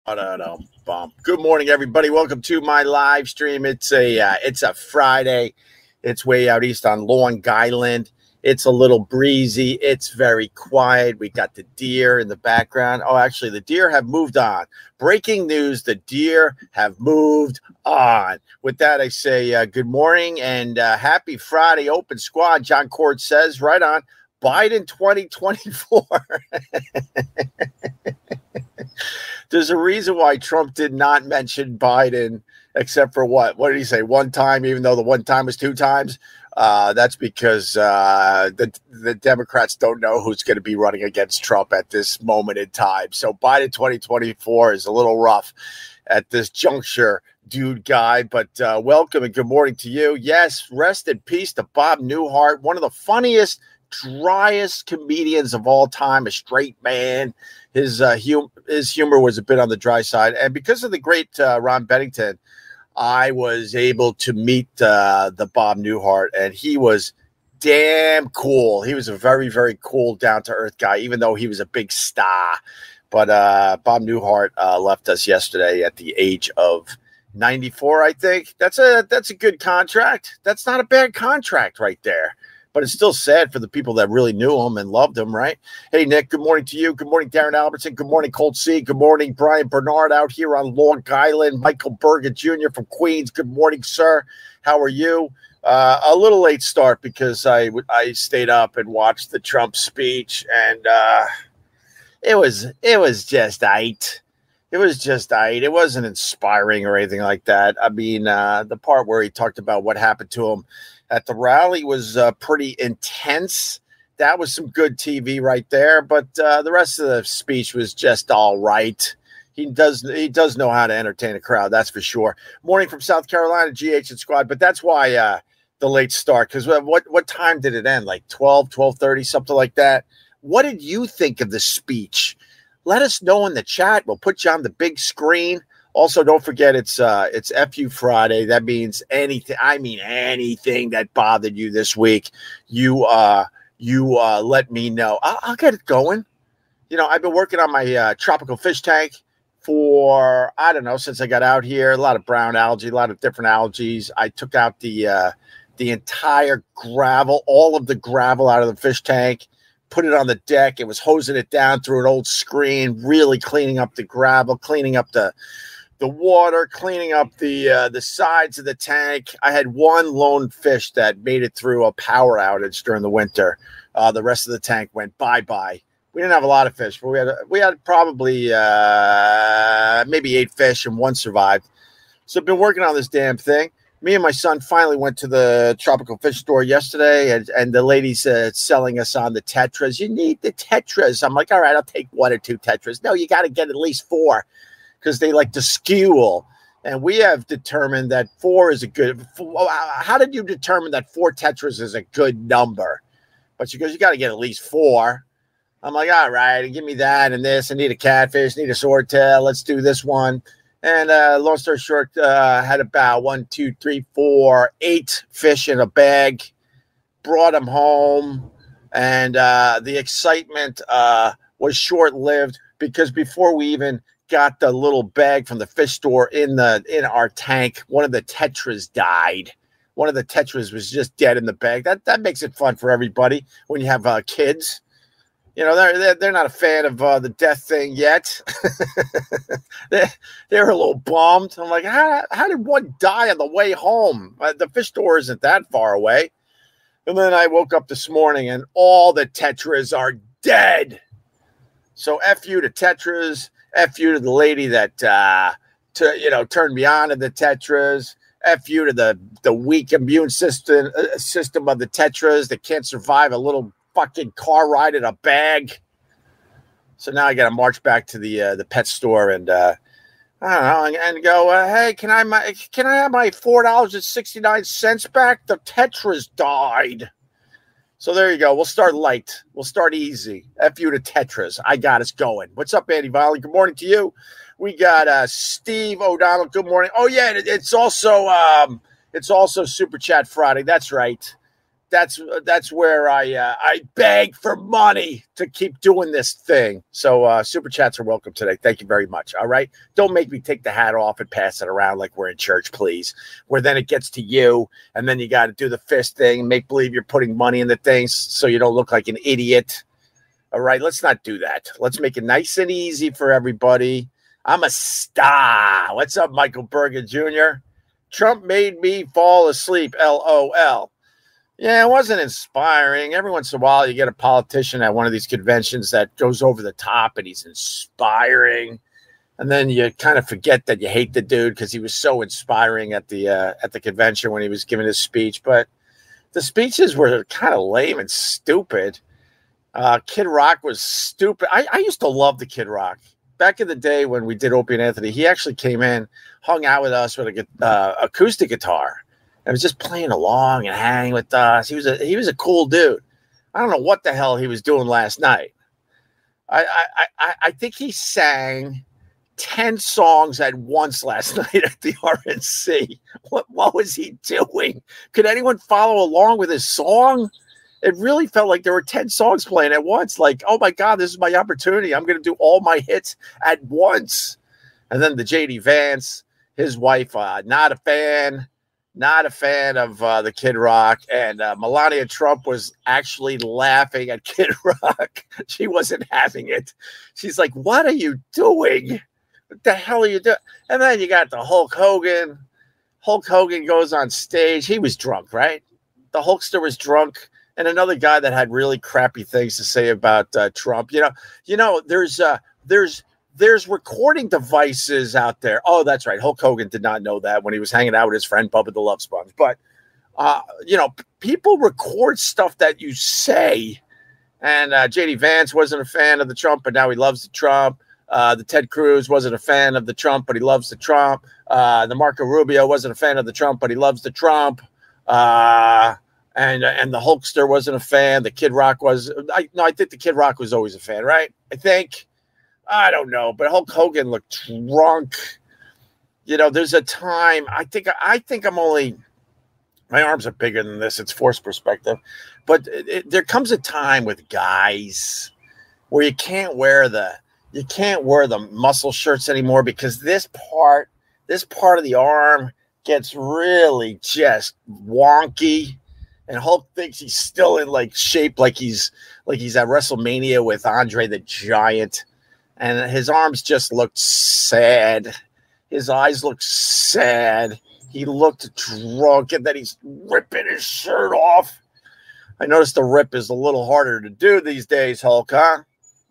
Good morning, everybody. Welcome to my live stream. It's a Friday. It's way out east on Long Island. It's a little breezy. It's very quiet. We got the deer in the background. Oh, actually, the deer have moved on. Breaking news: the deer have moved on. With that, I say good morning and happy Friday, Open Squad. John Cord says, right on. Biden 2024. There's a reason why Trump did not mention Biden, except for what? What did he say? One time, even though the one time was two times? That's because the Democrats don't know who's going to be running against Trump at this moment in time. So Biden 2024 is a little rough at this juncture, dude guy. But welcome and good morning to you. Yes, rest in peace to Bob Newhart, one of the funniest, driest comedians of all time, a straight man. His humor was a bit on the dry side. And because of the great Ron Bennington, I was able to meet the Bob Newhart, and he was damn cool. He was a very, very cool, down-to-earth guy, even though he was a big star. But Bob Newhart left us yesterday at the age of 94, I think. That's a good contract. That's not a bad contract right there. But it's still sad for the people that really knew him and loved him, right? Hey, Nick, good morning to you. Good morning, Darren Albertson. Good morning, Colt C. Good morning, Brian Bernard out here on Long Island. Michael Berger Jr. from Queens. Good morning, sir. How are you? A little late start because I stayed up and watched the Trump speech, and it was just aight. It was just aight. It wasn't inspiring or anything like that. I mean, the part where he talked about what happened to him at the rally was pretty intense. That was some good TV right there. But the rest of the speech was just all right. He does know how to entertain a crowd, that's for sure. Morning from South Carolina, GH and Squad. But that's why the late start. Because what time did it end? Like 12:30, something like that. What did you think of the speech? Let us know in the chat. We'll put you on the big screen. Also, don't forget it's FU Friday. That means anything. I mean anything that bothered you this week. You let me know. I'll get it going. You know, I've been working on my tropical fish tank for, I don't know, since I got out here. A lot of brown algae, a lot of different algae. I took out the entire gravel, all of the gravel out of the fish tank. Put it on the deck. It was hosing it down through an old screen, really cleaning up the gravel, cleaning up the water, cleaning up the sides of the tank. I had one lone fish that made it through a power outage during the winter. The rest of the tank went bye-bye. We didn't have a lot of fish, but we had probably maybe 8 fish, and one survived. So I've been working on this damn thing. Me and my son finally went to the tropical fish store yesterday, and the lady's selling us on the tetras. You need the tetras. I'm like, all right, I'll take 1 or 2 tetras. No, you got to get at least 4. Because they like to skewl. And we have determined that 4 is a good. How did you determine that 4 tetras is a good number? But she goes, you got to get at least 4. I'm like, all right, give me that and this. I need a catfish, need a swordtail. Let's do this one. And long story short, had about 1, 2, 3, 4, 8 fish in a bag. Brought them home. And the excitement was short-lived because before we even got the little bag from the fish store in our tank, one of the tetras died. One of the tetras was just dead in the bag. That makes it fun for everybody when you have kids. You know, they're not a fan of the death thing yet. They're a little bummed. I'm like, how did one die on the way home? The fish store isn't that far away. And then I woke up this morning and all the tetras are dead. So F you to tetras. F you to the lady that, turned me on to the tetras. F you to the weak immune system of the tetras that can't survive a little fucking car ride in a bag. So now I got to march back to the pet store and I don't know, and go, hey, can I have my $4.69 back? The tetras died. So there you go. We'll start light. We'll start easy. F you to tetras. I got us going. What's up, Andy Violent? Good morning to you. We got Steve O'Donnell. Good morning. Oh yeah, it's also Super Chat Friday. That's right. that's where I beg for money to keep doing this thing. So super chats are welcome today. Thank you very much. All right, don't make me take the hat off and pass it around like we're in church, please. Where then it gets to you, and then you got to do the fist thing, make believe you're putting money in the things so you don't look like an idiot. All right, let's not do that. Let's make it nice and easy for everybody. I'm a star. What's up, Michael Berger Jr.? Trump made me fall asleep. LOL. Yeah, it wasn't inspiring. Every once in a while, you get a politician at one of these conventions that goes over the top and he's inspiring. And then you kind of forget that you hate the dude because he was so inspiring at the convention when he was giving his speech. But the speeches were kind of lame and stupid. Kidrock was stupid. I used to love the Kidrock. Back in the day when we did Opie and Anthony, he actually came in, hung out with us with a acoustic guitar. And was just playing along and hanging with us. He was a cool dude. I don't know what the hell he was doing last night. I think he sang 10 songs at once last night at the RNC. What was he doing? Could anyone follow along with his song? It really felt like there were 10 songs playing at once. Like, oh my God, this is my opportunity. I'm going to do all my hits at once. And then the JD Vance, his wife, not a fan of the Kidrock, and Melania Trump was actually laughing at Kidrock. She wasn't having it. She's like, what are you doing? What the hell are you doing? And then you got the Hulk Hogan. Hulk Hogan goes on stage. He was drunk, right? The Hulkster was drunk. And another guy that had really crappy things to say about Trump. You know, there's recording devices out there. Oh, that's right. Hulk Hogan did not know that when he was hanging out with his friend Bubba the Love Sponge. But, people record stuff that you say. And JD Vance wasn't a fan of the Trump, but now he loves the Trump. The Ted Cruz wasn't a fan of the Trump, but he loves the Trump. The Marco Rubio wasn't a fan of the Trump, but he loves the Trump. And the Hulkster wasn't a fan. The Kidrock was. I think the Kidrock was always a fan, right? I don't know, but Hulk Hogan looked drunk. There's a time. I think I'm only. My arms are bigger than this. It's forced perspective, but there comes a time with guys where you can't wear the muscle shirts anymore because this part of the arm gets really just wonky. And Hulk thinks he's still in shape, like he's at WrestleMania with Andre the Giant. And his arms just looked sad. His eyes looked sad. He looked drunk, and then he's ripping his shirt off. I noticed the rip is a little harder to do these days, Hulk, huh?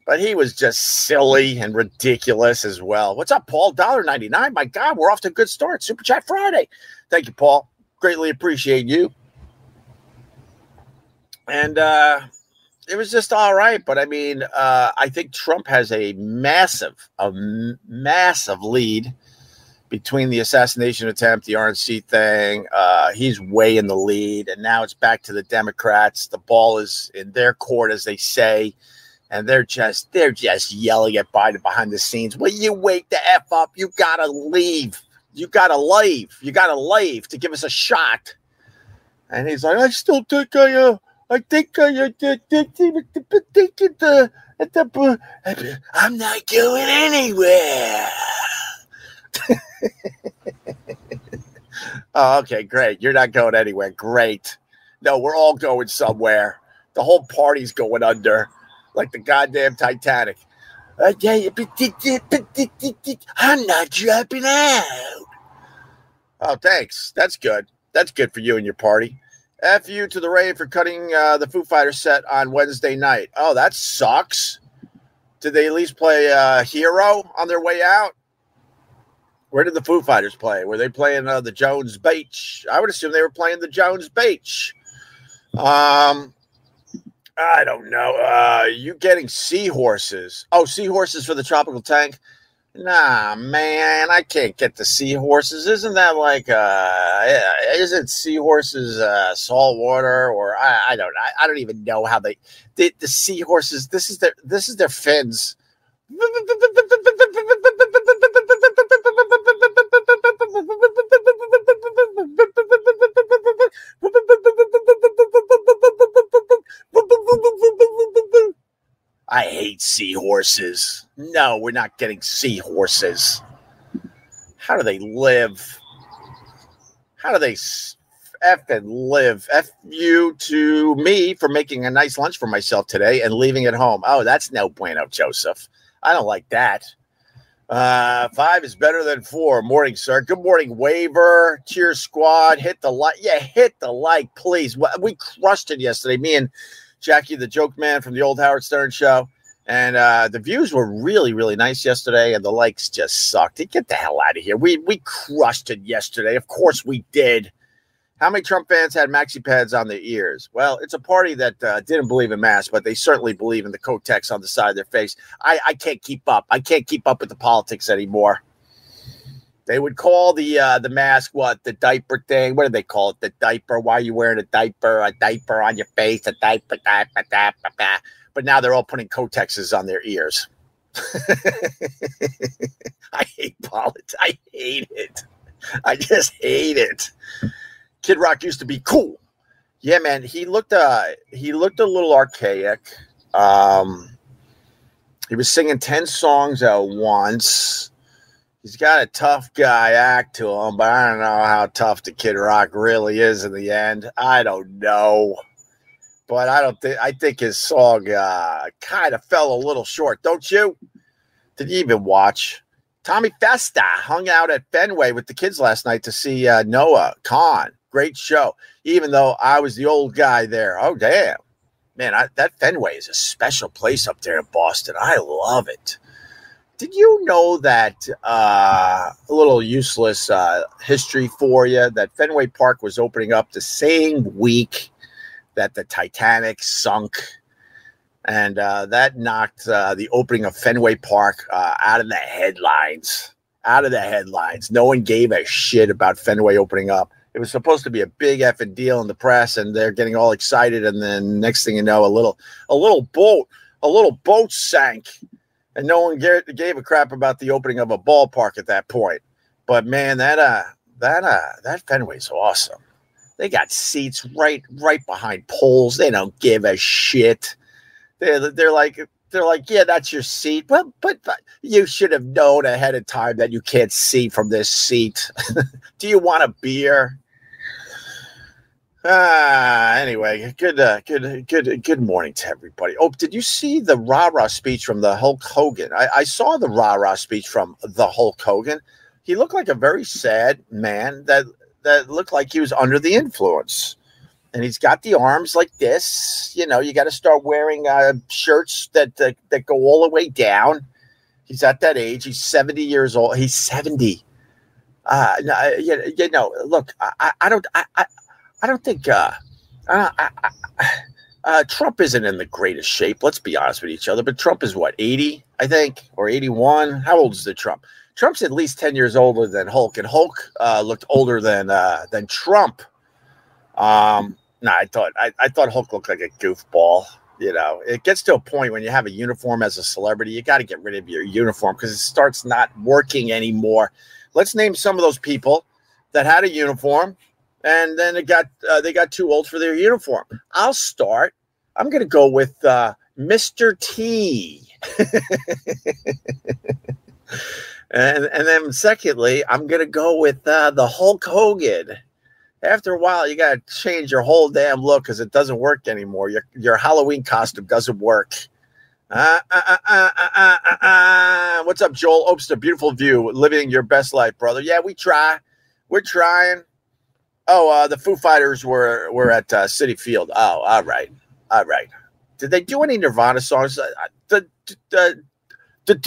But he was just silly and ridiculous as well. What's up, Paul? $1.99. My God, we're off to a good start. Super Chat Friday. Thank you, Paul. Greatly appreciate you. And it was just all right. But, I think Trump has a massive lead between the assassination attempt, the RNC thing. He's way in the lead. And now it's back to the Democrats. The ball is in their court, as they say. And they're just yelling at Biden behind the scenes. Will you wake the F up? You got to leave. You got to leave to give us a shot. And he's like, I still think I'm not going anywhere. Oh, okay, great. You're not going anywhere. Great. No, we're all going somewhere. The whole party's going under like the goddamn Titanic. I'm not dropping out. Oh, thanks. That's good. That's good for you and your party. F you to the rain for cutting the Foo Fighters set on Wednesday night. Oh, that sucks. Did they at least play Hero on their way out? Where did the Foo Fighters play? Were they playing the Jones Beach? I would assume they were playing the Jones Beach. I don't know. You getting seahorses? Oh, seahorses for the tropical tank? Nah, man, I can't get the seahorses. Isn't that isn't seahorses salt water, or I don't even know how the seahorses. This is their fins. seahorses. No, we're not getting seahorses. How do they live? How do they effing live? F you to me for making a nice lunch for myself today and leaving it home. Oh, that's no bueno, Joseph. I don't like that. 5 is better than 4. Morning, sir. Good morning, Waiver. Cheer squad. Hit the like. Yeah, hit the like, please. We crushed it yesterday. Me and Jackie, the joke man from the old Howard Stern show. And the views were really, really nice yesterday, and the likes just sucked. Get the hell out of here. We crushed it yesterday. Of course we did. How many Trump fans had maxi pads on their ears? Well, it's a party that didn't believe in masks, but they certainly believe in the Kotex on the side of their face. I can't keep up. I can't keep up with the politics anymore. They would call the mask what? The diaper thing. What do they call it? The diaper. Why are you wearing a diaper? A diaper on your face. A diaper. But now they're all putting Kotexes on their ears. I hate politics. I hate it. I just hate it. Kidrock used to be cool. Yeah, man. He looked a little archaic. He was singing 10 songs at once. He's got a tough guy act to him, but I don't know how tough the Kidrock really is in the end. I don't know. But I think his song kind of fell a little short, don't you? Did you even watch? Tommy Festa hung out at Fenway with the kids last night to see Noah Khan. Great show, even though I was the old guy there. Oh, damn. Man, that Fenway is a special place up there in Boston. I love it. Did you know that a little useless history for you, that Fenway Park was opening up the same week that the Titanic sunk, and that knocked the opening of Fenway Park out of the headlines. No one gave a shit about Fenway opening up. It was supposed to be a big effing deal in the press, and they're getting all excited, and then next thing you know, a little boat sank, and no one gave a crap about the opening of a ballpark at that point. But man, that Fenway's awesome. They got seats right behind poles. They don't give a shit. They're like, yeah, that's your seat. Well, but you should have known ahead of time that you can't see from this seat. Do you want a beer? Anyway, good morning to everybody. Oh, did you see the rah-rah speech from the Hulk Hogan? I saw the rah-rah speech from the Hulk Hogan. He looked like a very sad man that looked like he was under the influence. And he's got the arms like this. You know, you got to start wearing shirts that go all the way down. He's at that age. He's 70 years old. He's 70. Look, I don't think Trump isn't in the greatest shape. Let's be honest with each other. But Trump is what, 80, I think, or 81? How old is the Trump? Trump's at least 10 years older than Hulk, and Hulk looked older than Trump. I thought Hulk looked like a goofball. You know, it gets to a point when you have a uniform as a celebrity, you got to get rid of your uniform because it starts not working anymore. Let's name some of those people that had a uniform and then they got too old for their uniform. I'll start. I'm going to go with Mr. T. and then secondly, I'm going to go with the Hulk Hogan. After a while, you got to change your whole damn look because it doesn't work anymore. Your Halloween costume doesn't work. What's up, Joel? Oops, a beautiful view. Living your best life, brother. Yeah, we try. We're trying. Oh, the Foo Fighters were at Citi Field. Oh, all right. Did they do any Nirvana songs? Does the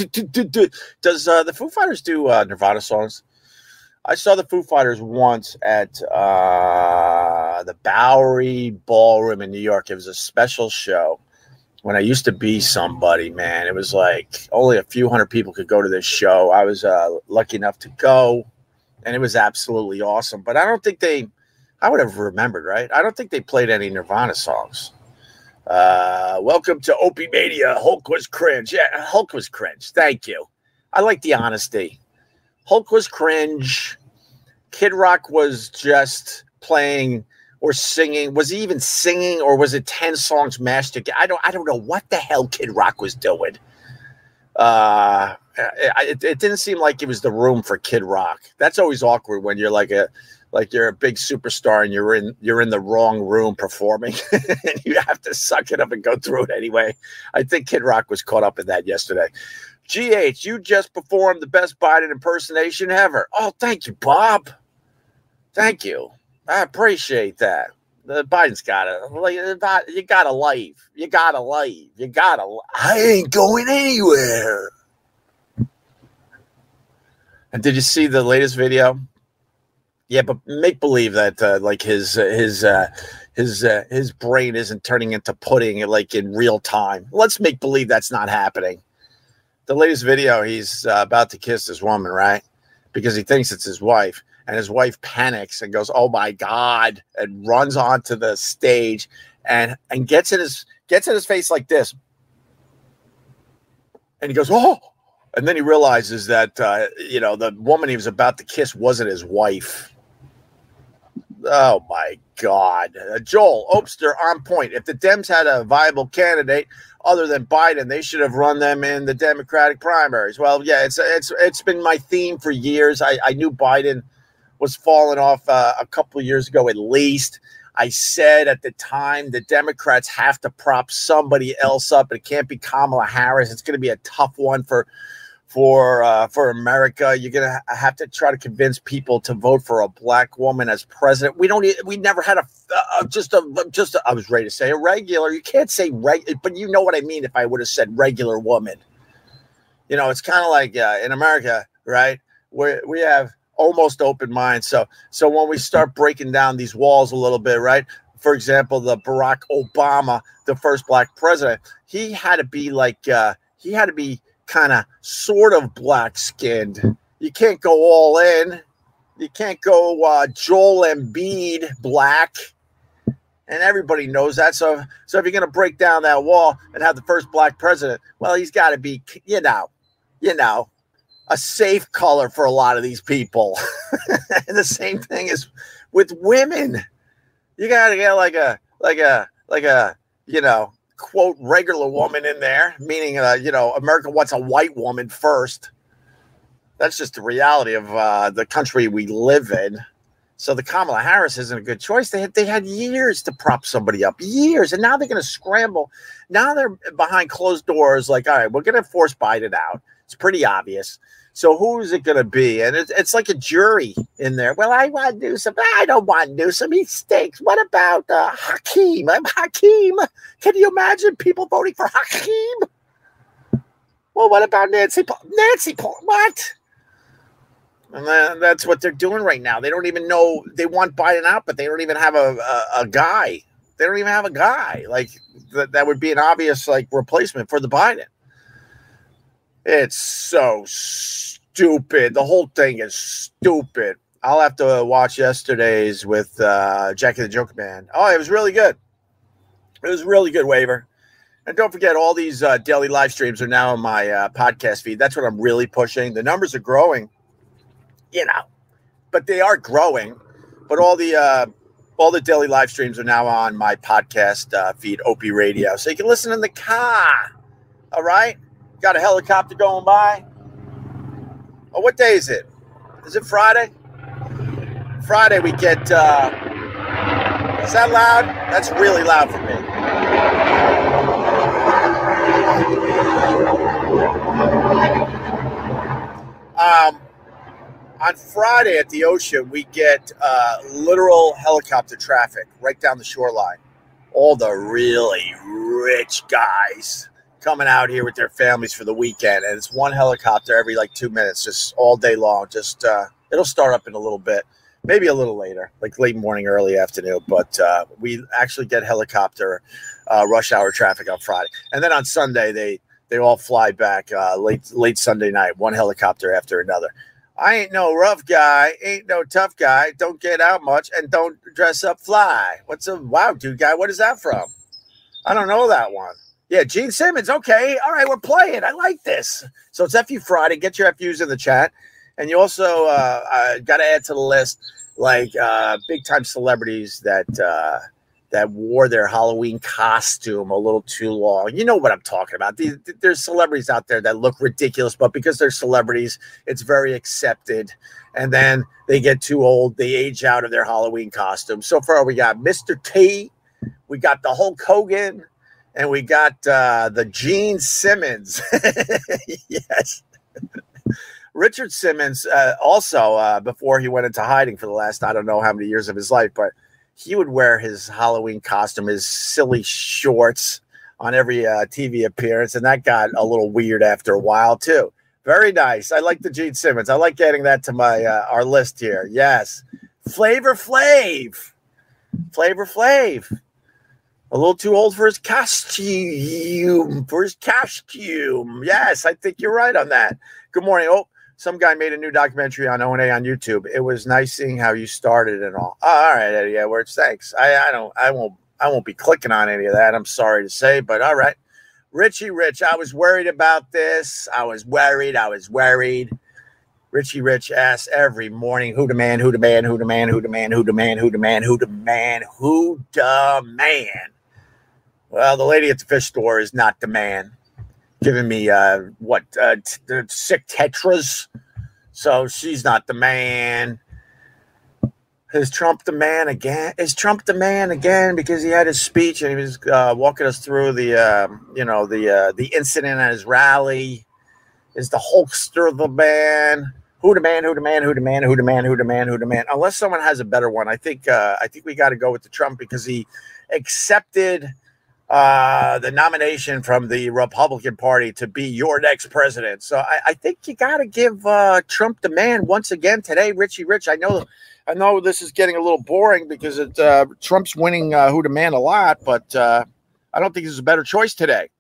Foo Fighters do Nirvana songs? I saw the Foo Fighters once at the Bowery Ballroom in New York. It was a special show when I used to be somebody, man. It was like only a few hundred people could go to this show. I was lucky enough to go, and it was absolutely awesome. But I don't think I would have remembered, right? I don't think they played any Nirvana songs. Welcome to Opie Mania. Hulk was cringe. Yeah, Hulk was cringe. Thank you. I like the honesty. Hulk was cringe. Kidrock was just playing or singing. Was he even singing, or was it 10 songs mashed together? I don't know what the hell Kidrock was doing. It didn't seem like it was the room for Kidrock. That's always awkward when you're like you're a big superstar and you're in the wrong room performing and you have to suck it up and go through it anyway. I think Kidrock was caught up in that yesterday. GH, you just performed the best Biden impersonation ever. Oh, thank you, Bob. Thank you. I appreciate that. Biden's got it. You got to life. You got to life. You got to. I ain't going anywhere. And did you see the latest video? Yeah, but make believe that like his brain isn't turning into pudding like in real time. Let's make believe that's not happening. The latest video, he's about to kiss this woman, right? Because he thinks it's his wife. And his wife panics and goes, "Oh my God," and runs onto the stage and gets in his face like this. And he goes, "Oh," and then he realizes that the woman he was about to kiss wasn't his wife. Oh my God. Joel Opster on point. If the Dems had a viable candidate other than Biden, they should have run them in the Democratic primaries. Well, yeah, it's been my theme for years. I knew Biden was falling off a couple of years ago at least. I said at the time the Democrats have to prop somebody else up. It can't be Kamala Harris. It's going to be a tough one for America. You're going to have to try to convince people to vote for a black woman as president. We never had I was ready to say a regular. You can't say regular, but you know what I mean if I would have said regular woman. It's kind of like in America, right? Where we have almost open minds. So when we start breaking down these walls a little bit, right? For example, the Barack Obama, the first black president, he had to be kind of sort of black skinned. You can't go all in. You can't go Joel Embiid black. And everybody knows that. So if you're going to break down that wall and have the first black president, well, he's got to be, a safe color for a lot of these people. And the same thing is with women. You got to get like a quote regular woman in there, meaning America wants a white woman first. That's just the reality of the country we live in. So the Kamala Harris isn't a good choice. They had years to prop somebody up, years, and now they're going to scramble. Now they're behind closed doors, like, all right, we're going to force Biden out. It's pretty obvious. So who is it going to be? And it's like a jury in there. Well, I want Newsom. I don't want Newsom. He stinks. What about Hakeem? I'm Hakeem. Can you imagine people voting for Hakeem? Well, what about Nancy Pelosi? What? And that's what they're doing right now. They don't even know. They want Biden out, but they don't even have a guy. They don't even have a guy. Like that would be an obvious replacement for the Biden. It's so stupid. The whole thing is stupid. I'll have to watch yesterday's with Jackie the Joker Man. Oh, it was really good. It was really good, Waver. And don't forget, all these daily live streams are now on my podcast feed. That's what I'm really pushing. The numbers are growing, but they are growing. But all the daily live streams are now on my podcast feed, Opie Radio. So you can listen in the car. All right? Got a helicopter going by. Oh, what day is it? Is it Friday? Friday we get, is that loud? That's really loud for me. On Friday at the ocean, we get literal helicopter traffic right down the shoreline. All the really rich guys coming out here with their families for the weekend, and it's one helicopter every 2 minutes, just all day long. Just it'll start up in a little bit, maybe a little later, like late morning, early afternoon. But we actually get helicopter rush hour traffic on Friday, and then on Sunday they all fly back late Sunday night, one helicopter after another. I ain't no rough guy, ain't no tough guy, don't get out much, and don't dress up fly. What's a wow dude guy? What is that from? I don't know that one. Yeah, Gene Simmons. Okay. All right, we're playing. I like this. So it's FU Friday. Get your FUs in the chat. And you also got to add to the list big time celebrities that that wore their Halloween costume a little too long. You know what I'm talking about. There's celebrities out there that look ridiculous, but because they're celebrities, it's very accepted. And then they get too old. They age out of their Halloween costume. So far, we got Mr. T, we got the Hulk Hogan, and we got the Gene Simmons. Yes. Richard Simmons also, before he went into hiding for the last, I don't know how many years of his life, but he would wear his Halloween costume, his silly shorts on every TV appearance, and that got a little weird after a while, too. Very nice. I like the Gene Simmons. I like adding that to my our list here. Yes. Flavor Flav. Flavor Flav. A little too old for his costume. Yes, I think you're right on that. Good morning. Oh, some guy made a new documentary on O&A on YouTube. It was nice seeing how you started and all. Oh, all right, Eddie Edwards. Thanks. I won't be clicking on any of that. I'm sorry to say, but all right. Richie Rich, I was worried about this. I was worried. Richie Rich asks every morning, who the man, who the man, who the man, who the man, who the man, who the man, who the man, who the man. Well, the lady at the fish store is not the man. Giving me sick tetras, so she's not the man. Is Trump the man again? Is Trump the man again because he had his speech and he was walking us through the incident at his rally? Is the Hulkster the man? Who the man? Who the man? Who the man? Who the man? Who the man? Who the man? Unless someone has a better one, I think we got to go with the Trump because he accepted the nomination from the Republican Party to be your next president. So I think you got to give Trump the man once again today. Richie Rich, I know this is getting a little boring because Trump's winning who the man a lot, but I don't think there's a better choice today.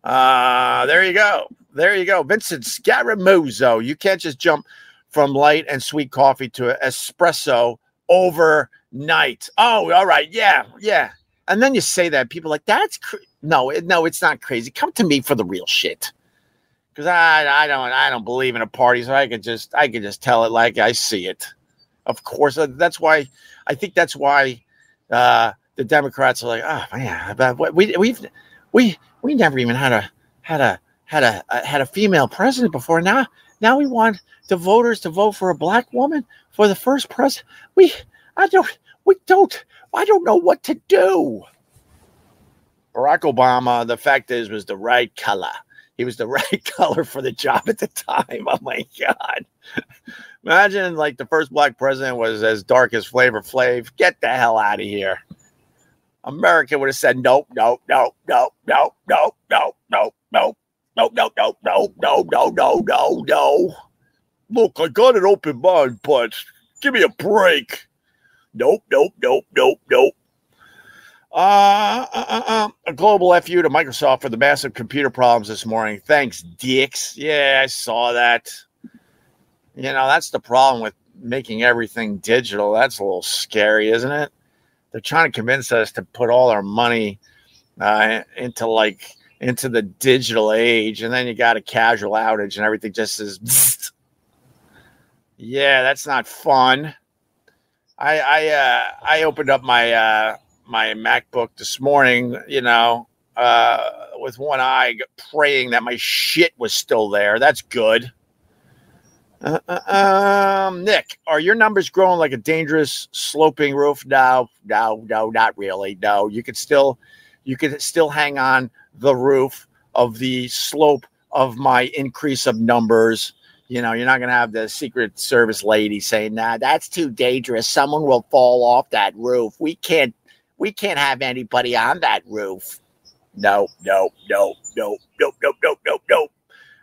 There you go. Vincent Scaramuzo. You can't just jump from light and sweet coffee to espresso overnight. Oh, all right. Yeah. And then you say that, people are like, that's no, it's not crazy. Come to me for the real shit, because I don't believe in a party, so I could just tell it like I see it. Of course, that's why the Democrats are like, oh man, we never even had a female president before. Now we want the voters to vote for a black woman for the first president. I don't know what to do. Barack Obama, the fact is, was the right color. He was the right color for the job at the time. Oh my God. Imagine like the first black president was as dark as Flavor Flav. Get the hell out of here. America would have said no. Look, I got an open mind, but give me a break. Nope. A global FU to Microsoft for the massive computer problems this morning. Thanks, dicks. Yeah, I saw that. You know, that's the problem with making everything digital. That's a little scary, isn't it? They're trying to convince us to put all our money into the digital age, and then you got a casual outage and everything just says, pfft. Yeah, that's not fun. I opened up my MacBook this morning, with one eye, praying that my shit was still there. That's good. Nick, are your numbers growing like a dangerous sloping roof? No, not really. No, you could still hang on the roof of the slope of my increase of numbers. You know, you're not going to have the Secret Service lady saying, nah, that's too dangerous. Someone will fall off that roof. We can't have anybody on that roof.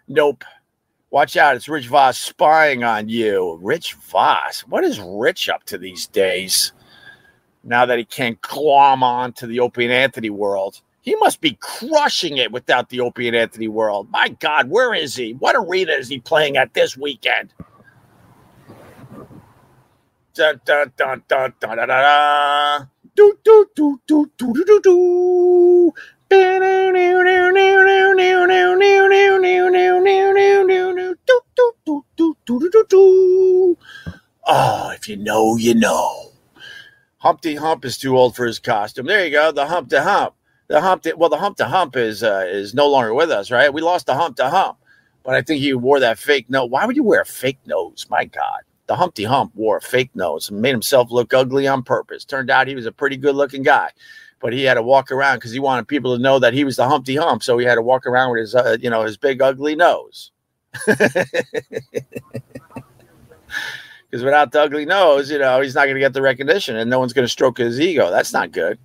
Nope. Watch out. It's Rich Voss spying on you. Rich Voss. What is Rich up to these days? Now that he can't glom on to the Opie and Anthony world. He must be crushing it without the Opie and Anthony world. My God, where is he? What arena is he playing at this weekend? Dun, dun, dun, dun, dun, dun, dun. Do, do, do, do, do, do, do, do. Oh, if you know, you know. Humpty Hump is too old for his costume. There you go. The Hump to Hump. The Hump to Hump is no longer with us, right? We lost the Hump to Hump. But I think he wore that fake nose. Why would you wear a fake nose? My God. The Humpty Hump wore a fake nose and made himself look ugly on purpose. Turned out he was a pretty good-looking guy. But he had to walk around because he wanted people to know that he was the Humpty Hump. So he had to walk around with his, his big, ugly nose. Because without the ugly nose, he's not going to get the recognition and no one's going to stroke his ego. That's not good.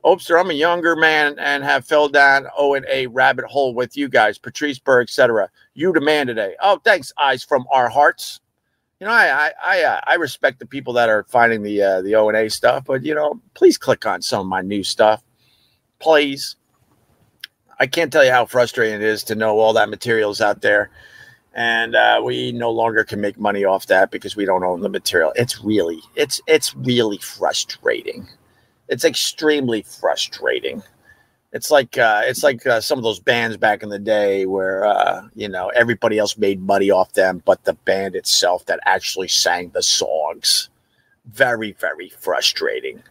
Opster, I'm a younger man and have fell down O&A rabbit hole with you guys, Patrice Burr, etc. You the man today. Oh, thanks, Eyes from our hearts. I respect the people that are finding the O&A stuff, but, please click on some of my new stuff. Please. I can't tell you how frustrating it is to know all that material's out there. And we no longer can make money off that because we don't own the material. It's really frustrating. It's extremely frustrating. It's like some of those bands back in the day where everybody else made money off them, but the band itself that actually sang the songs. Very, very frustrating.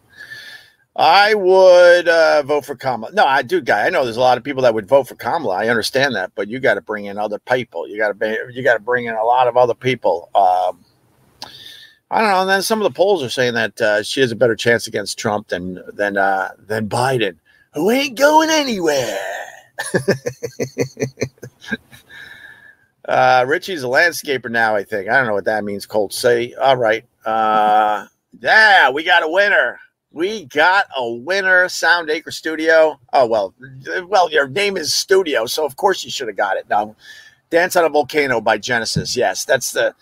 I would vote for Kamala. No, I do, guy. I know there's a lot of people that would vote for Kamala. I understand that, but you got to bring in other people. You got to bring in a lot of other people. I don't know. And then some of the polls are saying that she has a better chance against Trump than Biden, who ain't going anywhere. Richie's a landscaper now, I think. I don't know what that means, Colt. Say, all right. Yeah, we got a winner. We got a winner, Sound Acre Studio. Oh, well, your name is Studio, so of course you should have got it. Now, Dance on a Volcano by Genesis. Yes, that's the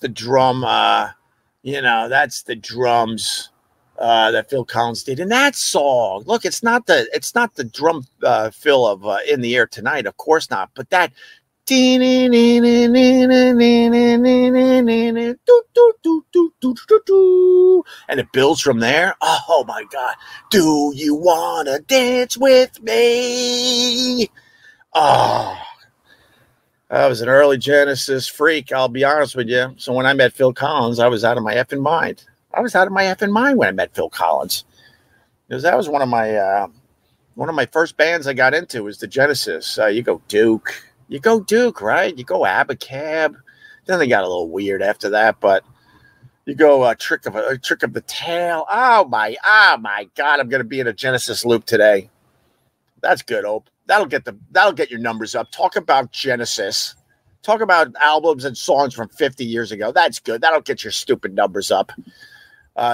drum, that's the drums that Phil Collins did. And that song, look, it's not the drum fill of In the Air Tonight, of course not, but that and it builds from there. Oh my God. Do you want to dance with me? Oh, I was an early Genesis freak. I'll be honest with you. So when I met Phil Collins, I was out of my effing mind. When I met Phil Collins, because that was one of my first bands I got into was the Genesis. You go Duke, right? You go Abacab. Then they got a little weird after that, but you go Trick of the Tail. Oh my God! I'm gonna be in a Genesis loop today. That's good, Ope. That'll get your numbers up. Talk about Genesis. Talk about albums and songs from 50 years ago. That's good. That'll get your stupid numbers up.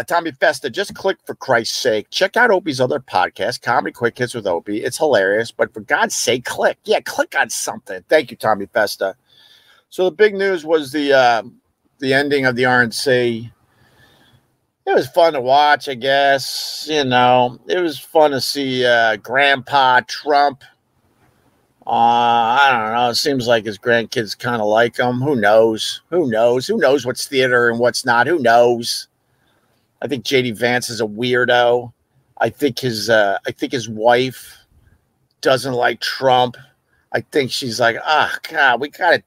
Tommy Festa, just click for Christ's sake. Check out Opie's other podcast, Comedy Quick Hits with Opie. It's hilarious, but for God's sake, click. Yeah, click on something. Thank you, Tommy Festa. So the big news was the ending of the RNC. It was fun to watch, I guess. It was fun to see Grandpa Trump. I don't know. It seems like his grandkids kind of like him. Who knows? Who knows what's theater and what's not? Who knows? I think JD Vance is a weirdo. I think his wife doesn't like Trump. I think she's like, God,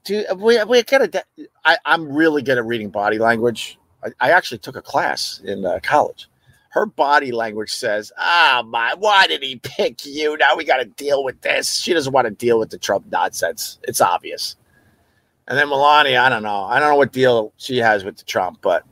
I'm really good at reading body language. I actually took a class in college. Her body language says, why did he pick you? Now we got to deal with this. She doesn't want to deal with the Trump nonsense. It's obvious. And then Melania, I don't know what deal she has with the Trump, but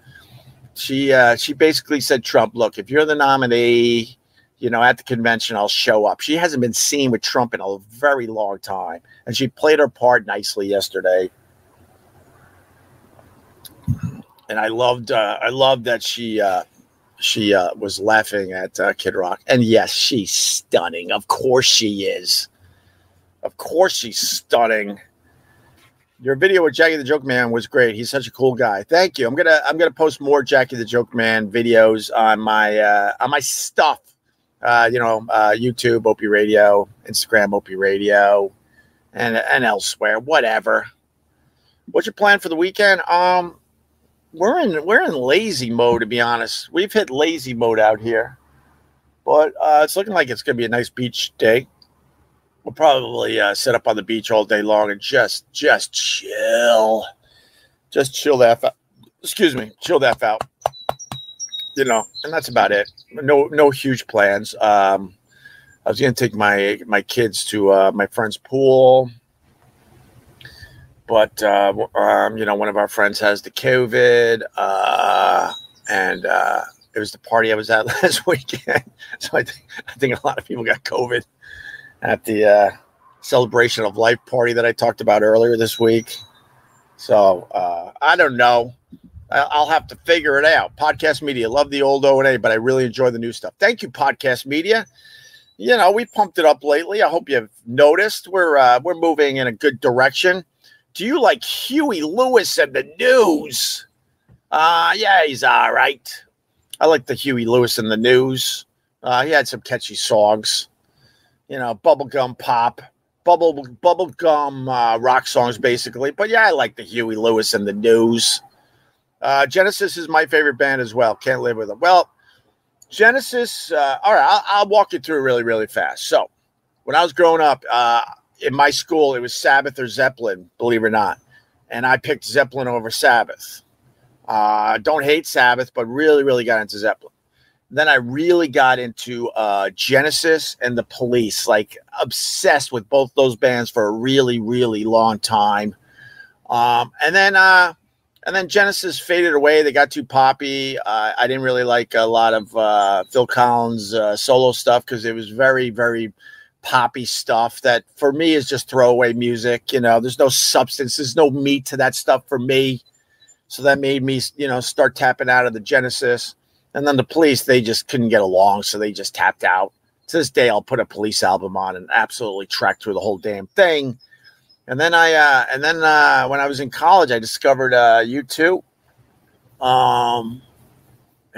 she basically said, Trump, look, if you're the nominee, at the convention, I'll show up. She hasn't been seen with Trump in a very long time. And she played her part nicely yesterday. And I loved that she was laughing at Kidrock. And yes, she's stunning. Of course she is. Of course she's stunning. Your video with Jackie the Joke Man was great. He's such a cool guy. Thank you. I'm gonna post more Jackie the Joke Man videos on my stuff. YouTube, Opie Radio, Instagram, Opie Radio, and elsewhere. Whatever. What's your plan for the weekend? We're in lazy mode, to be honest. We've hit lazy mode out here, but it's looking like it's gonna be a nice beach day. We'll probably sit up on the beach all day long and just chill. Just chill that out. Excuse me. Chill that out. you know, and that's about it. No huge plans. I was going to take my kids to my friend's pool, but you know, one of our friends has the COVID, and it was the party I was at last weekend. So I think a lot of people got COVID at the celebration of life party that I talked about earlier this week. So I don't know. I'll have to figure it out. Podcast Media, love the old O&A, but I really enjoy the new stuff. Thank you, Podcast Media. You know, we pumped it up lately. I hope you've noticed we're moving in a good direction. Do you like Huey Lewis and the News? Yeah, he's all right. I like the Huey Lewis and the News. He had some catchy songs. You know, bubblegum pop, bubblegum rock songs, basically. But yeah, I like the Huey Lewis and the News. Genesis is my favorite band as well. Can't live with them. Well, Genesis, all right, I'll walk you through really, really fast. So when I was growing up in my school, it was Sabbath or Zeppelin, believe it or not. And I picked Zeppelin over Sabbath. Don't hate Sabbath, but really, really got into Zeppelin. Then I really got into Genesis and the Police, like obsessed with both those bands for a really, really long time. And then Genesis faded away. They got too poppy. I didn't really like a lot of Phil Collins' solo stuff because it was very, very poppy stuff that for me is just throwaway music. You know, there's no substance. There's no meat to that stuff for me. So that made me, you know, start tapping out of the Genesis. And then the Police, they just couldn't get along, so they just tapped out. To this day, I'll put a Police album on and absolutely track through the whole damn thing. And then when I was in college, I discovered U2, and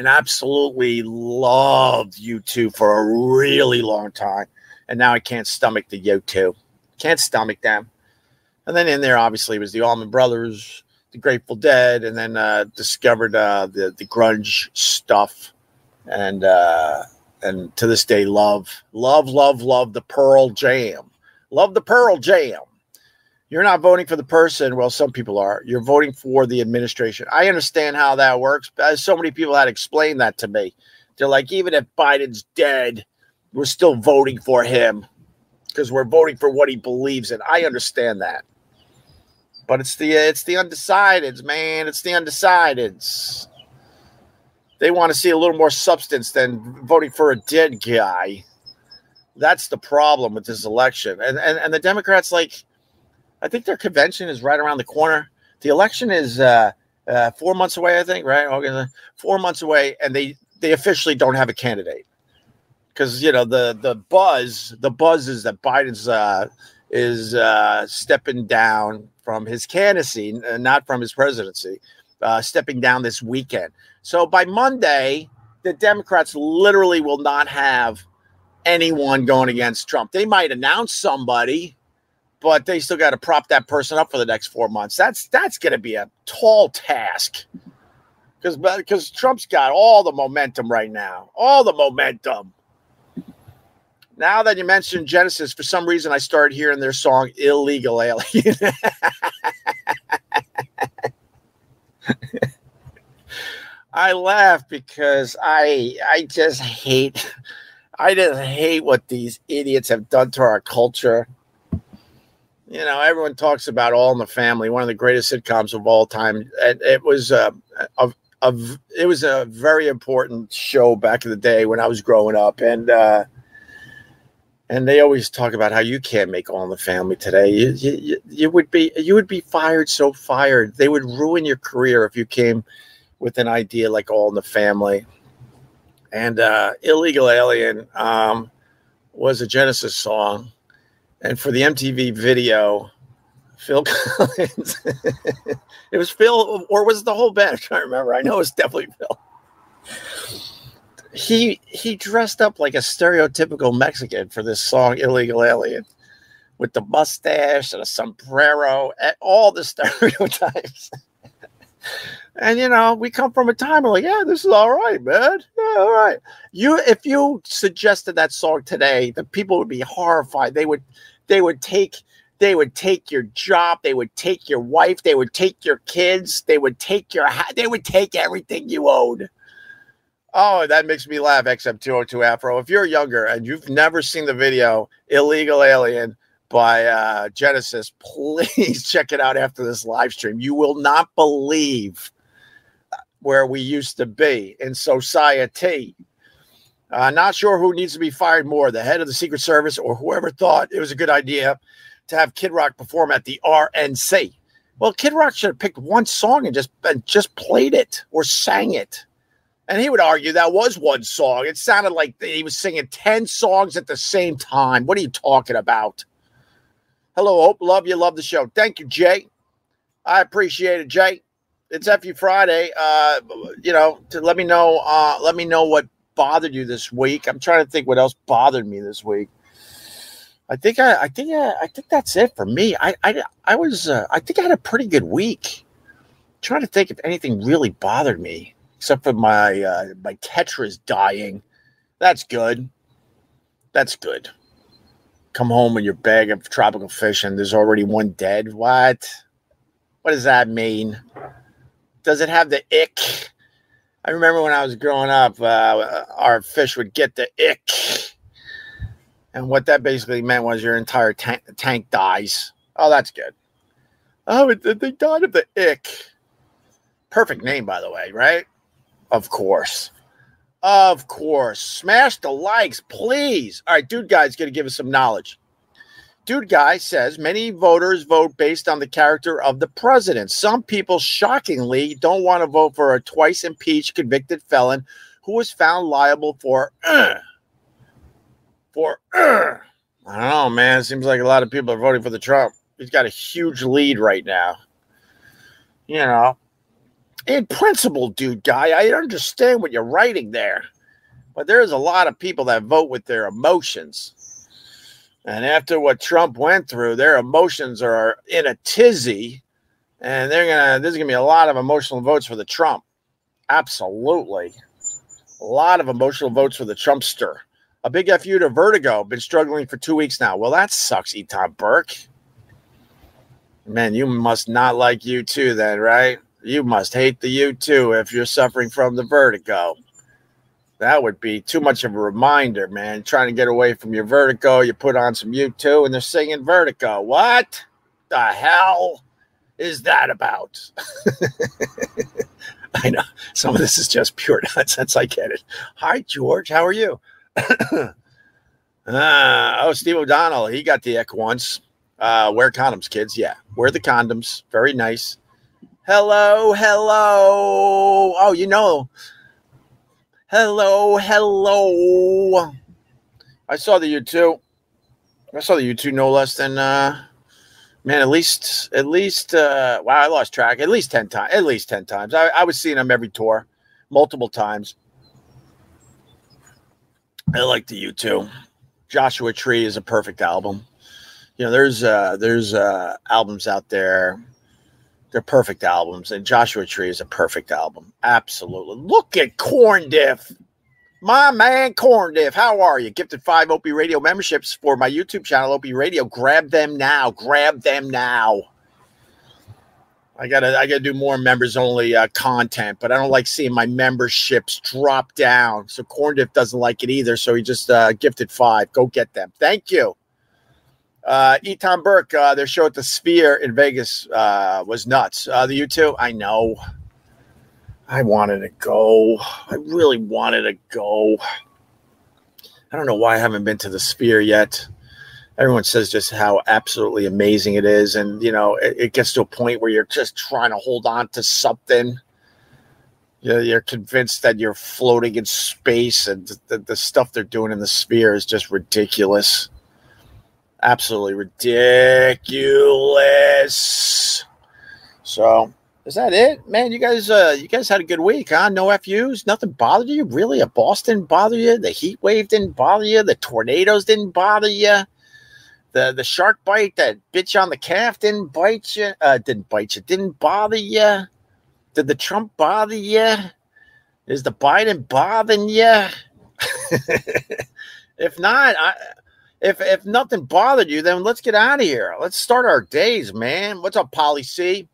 absolutely loved U2 for a really long time. And now I can't stomach the U2. Can't stomach them. And then in there, obviously, was the Allman Brothers, the Grateful Dead, and then discovered the grunge stuff, and to this day, love the Pearl Jam. Love the Pearl Jam. You're not voting for the person. Well, some people are. You're voting for the administration. I understand how that works. So many people had explained that to me. They're like, even if Biden's dead, we're still voting for him because we're voting for what he believes in. I understand that. But it's the undecideds, man. It's the undecideds. They want to see a little more substance than voting for a dead guy. That's the problem with this election. And the Democrats, like, I think their convention is right around the corner. The election is 4 months away, I think, right? Okay, 4 months away, and they officially don't have a candidate because you know the buzz is that Biden's is stepping down from his candidacy, not from his presidency, stepping down this weekend. So by Monday, the Democrats literally will not have anyone going against Trump. They might announce somebody, but they still got to prop that person up for the next 4 months. That's going to be a tall task because Trump's got all the momentum right now. All the momentum. Now that you mentioned Genesis, for some reason I started hearing their song Illegal Alien. I laugh because I just hate what these idiots have done to our culture. You know, everyone talks about All in the Family, one of the greatest sitcoms of all time. And it was a very important show back in the day when I was growing up. And they always talk about how you can't make All in the Family today. You would be fired, so fired. They would ruin your career if you came with an idea like All in the Family. And Illegal Alien was a Genesis song. And for the MTV video, Phil Collins, it was Phil, or was it the whole band? I can't remember. I know it's definitely Phil. He dressed up like a stereotypical Mexican for this song, Illegal Alien, with the mustache and a sombrero, and all the stereotypes. And, you know, we come from a time where like, yeah, this is all right, man. Yeah, all right. If you suggested that song today, the people would be horrified. They would take your job. They would take your wife. They would take your kids. They would take your they would take everything you owned. Oh, that makes me laugh, XM202 Afro. If you're younger and you've never seen the video Illegal Alien by Genesis, please check it out after this live stream. You will not believe where we used to be in society. Not sure who needs to be fired more, the head of the Secret Service or whoever thought it was a good idea to have Kidrock perform at the RNC. Well, Kidrock should have picked one song and just played it or sang it. And he would argue that was one song. It sounded like he was singing 10 songs at the same time. What are you talking about? Hello, Hope. Love you. Love the show. Thank you, Jay. I appreciate it, Jay. It's FU Friday. To let me know what bothered you this week. I'm trying to think what else bothered me this week. I think that's it for me. I think I had a pretty good week. I'm trying to think if anything really bothered me. Except for my Tetris dying. That's good. That's good. Come home with your bag of tropical fish and there's already one dead. What? What does that mean? Does it have the ick? I remember when I was growing up, our fish would get the ick. And what that basically meant was your entire tank dies. Oh, that's good. Oh, they died of the ick. Perfect name, by the way, right? Of course. Of course. Smash the likes, please. All right, Dude Guy's going to give us some knowledge. Dude Guy says many voters vote based on the character of the president. Some people, shockingly, don't want to vote for a twice impeached convicted felon who was found liable for I don't know, man. It seems like a lot of people are voting for the Trump. He's got a huge lead right now. You know. In principle, Dude Guy, I understand what you're writing there. But there's a lot of people that vote with their emotions. And after what Trump went through, their emotions are in a tizzy. And there's going to be a lot of emotional votes for the Trump. Absolutely. A lot of emotional votes for the Trumpster. A big FU to Vertigo. Been struggling for 2 weeks now. Well, that sucks, Eton Burke. Man, you must not like U2 then, right? You must hate the U2 if you're suffering from the vertigo. That would be too much of a reminder, man. Trying to get away from your vertigo, you put on some U2 and they're singing vertigo. What the hell is that about? I know. Some of this is just pure nonsense. I get it. Hi, George. How are you? Steve O'Donnell. He got the ick once. Wear condoms, kids. Yeah. Wear the condoms. Very nice. Hello. Oh, you know. Hello. I saw the U2. No less than, man, at least, wow, I lost track. At least 10 times. I was seeing them every tour, multiple times. I like the U2. Joshua Tree is a perfect album. You know, there's albums out there. They're perfect albums, and Joshua Tree is a perfect album. Absolutely. Look at Corn Diff. My man, Corn Diff. How are you? Gifted 5 Opie Radio memberships for my YouTube channel, Opie Radio. Grab them now. I gotta do more members only content, but I don't like seeing my memberships drop down. So Corn Diff doesn't like it either. So he just gifted 5. Go get them. Thank you. Eton Burke, their show at the Sphere in Vegas was nuts. The U2, I know. I wanted to go. I really wanted to go. I don't know why I haven't been to the Sphere yet. Everyone says just how absolutely amazing it is. And, you know, it gets to a point where you're just trying to hold on to something. You're convinced that you're floating in space, and the stuff they're doing in the Sphere is just ridiculous. Absolutely ridiculous. So, is that it, man? You guys had a good week, huh? No FUs, nothing bothered you, really? A Boston didn't bother you? The heat wave didn't bother you? The tornadoes didn't bother you? The shark bite that bit you on the calf didn't bite you? Didn't bother you? Did the Trump bother you? Is the Biden bothering you? If not, If nothing bothered you, then let's get out of here. Let's start our days, man. What's up, Polly C?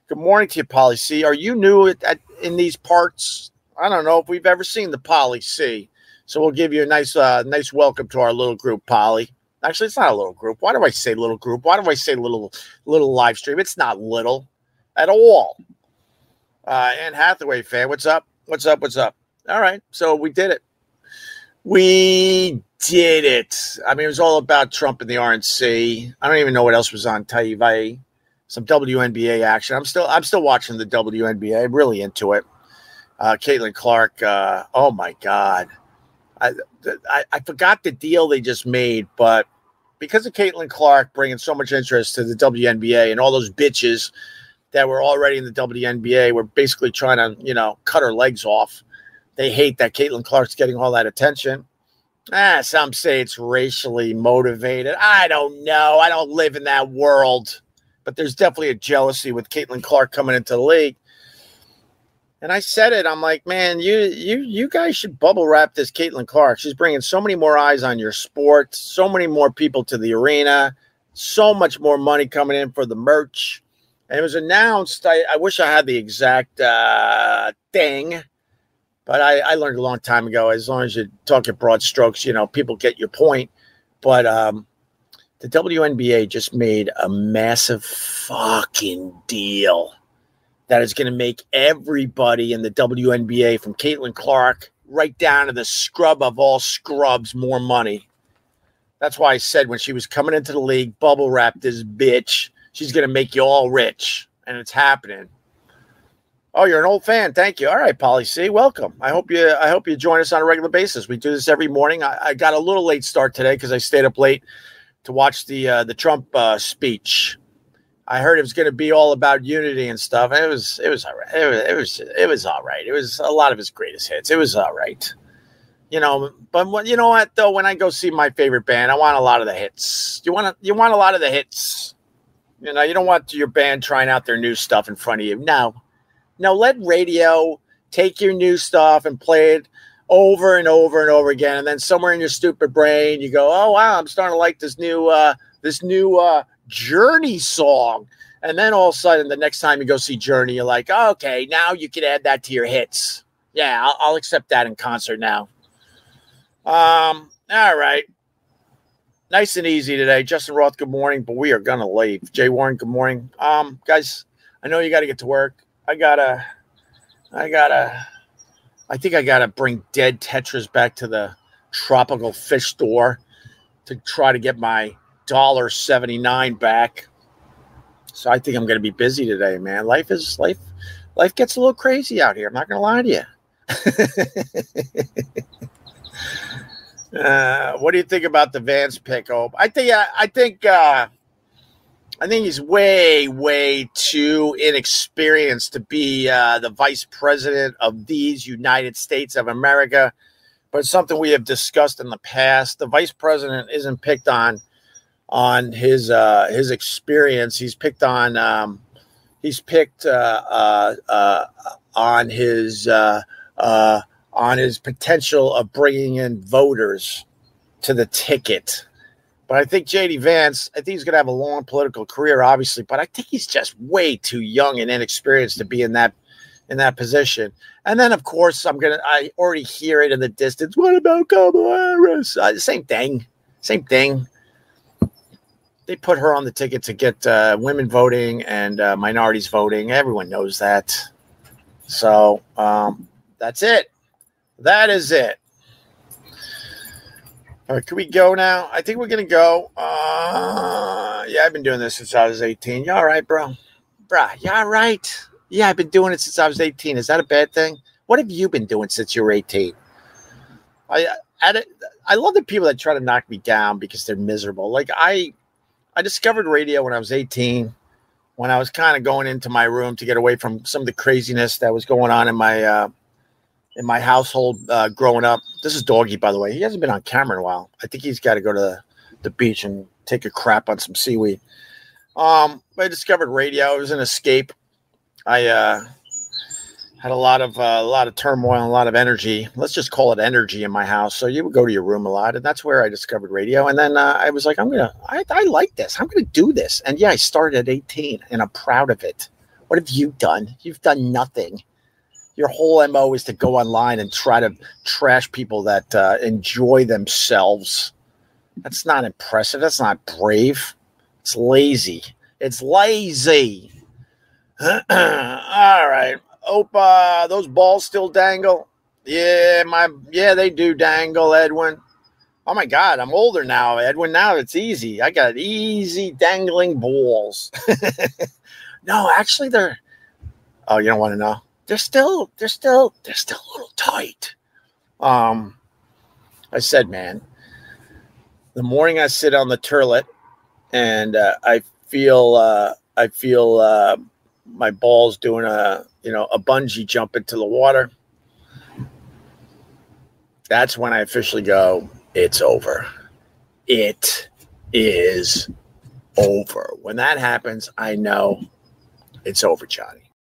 Good morning to you, Polly C. Are you new in these parts? I don't know if we've ever seen the Polly C. So we'll give you a nice welcome to our little group, Polly. Actually, it's not a little group. Why do I say little group? Why do I say little live stream? It's not little at all. Anne Hathaway fan, what's up? What's up? What's up? All right, so we did it. We did it. I mean, it was all about Trump and the RNC. I don't even know what else was on TV. Some WNBA action. I'm still watching the WNBA. I'm really into it. Caitlin Clark. Oh my God. I forgot the deal they just made, but because of Caitlin Clark bringing so much interest to the WNBA and all those bitches that were already in the WNBA were basically trying to, cut her legs off. They hate that Caitlin Clark's getting all that attention. Some say it's racially motivated. I don't know. I don't live in that world. But there's definitely a jealousy with Caitlin Clark coming into the league. And I said it. I'm like, man, you guys should bubble wrap this Caitlin Clark. She's bringing so many more eyes on your sport, so many more people to the arena, so much more money coming in for the merch. And it was announced. I wish I had the exact thing, but I learned a long time ago, as long as you talk in broad strokes, people get your point. But the WNBA just made a massive fucking deal that is going to make everybody in the WNBA, from Caitlin Clark right down to the scrub of all scrubs, more money. That's why I said when she was coming into the league, bubble wrap this bitch. She's going to make you all rich, and it's happening. Oh, you're an old fan. Thank you. All right, Polly C, welcome. I hope you join us on a regular basis. We do this every morning. I got a little late start today because I stayed up late to watch the Trump speech. I heard it was going to be all about unity and stuff. It was all right. It was all right. It was a lot of his greatest hits. It was all right. But you know what though? When I go see my favorite band, I want a lot of the hits. You want a lot of the hits. You don't want your band trying out their new stuff in front of you. No, let radio take your new stuff and play it over and over and over again. And then somewhere in your stupid brain, you go, oh, wow, I'm starting to like this new Journey song. And then all of a sudden, the next time you go see Journey, you're like, oh, okay, now you can add that to your hits. Yeah, I'll accept that in concert now. All right. Nice and easy today. Justin Roth, good morning, but we are going to leave. Jay Warren, good morning. Guys, I know you got to get to work. I think I got to bring dead tetras back to the tropical fish store to try to get my $1.79 back. So I think I'm going to be busy today, man. Life gets a little crazy out here. I'm not going to lie to you. What do you think about the Vance pick, Hope? I think he's way too inexperienced to be the vice president of these United States of America. But it's something we have discussed in the past. The vice president isn't picked on his experience. He's picked on his potential of bringing in voters to the ticket. But I think JD Vance, he's going to have a long political career, obviously, but I think he's just way too young and inexperienced to be in that position. And then, of course, I already hear it in the distance. What about Kamala Harris? Same thing. They put her on the ticket to get women voting and minorities voting. Everyone knows that. So that's it. That is it. All right, can we go now? I think we're going to go. Yeah, I've been doing this since I was 18. You all right, bro? Bruh, you all right? Yeah, I've been doing it since I was 18. Is that a bad thing? What have you been doing since you were 18? I love the people that try to knock me down because they're miserable. Like I discovered radio when I was 18, when I was kind of going into my room to get away from some of the craziness that was going on in my household growing up. This is Doggy, by the way. He hasn't been on camera in a while. I think he's got to go to the beach and take a crap on some seaweed. I discovered radio. It was an escape. I had a lot of turmoil and a lot of energy. Let's just call it energy in my house. So you would go to your room a lot, and that's where I discovered radio. And then I was like, I like this. I'm going to do this. And yeah, I started at 18, and I'm proud of it. What have you done? You've done nothing. your whole MO is to go online and try to trash people that enjoy themselves. That's not impressive. That's not brave. It's lazy. It's lazy. All right. Opa, those balls still dangle? Yeah, they do dangle, Edwin. Oh my God, I'm older now, Edwin. Now it's easy. I got easy dangling balls. No, actually they're, oh, you don't want to know? They're still a little tight. I said, man, the morning I sit on the turlet and I feel my balls doing a bungee jump into the water. That's when I officially go, it's over. It is over. When that happens, I know it's over, Johnny.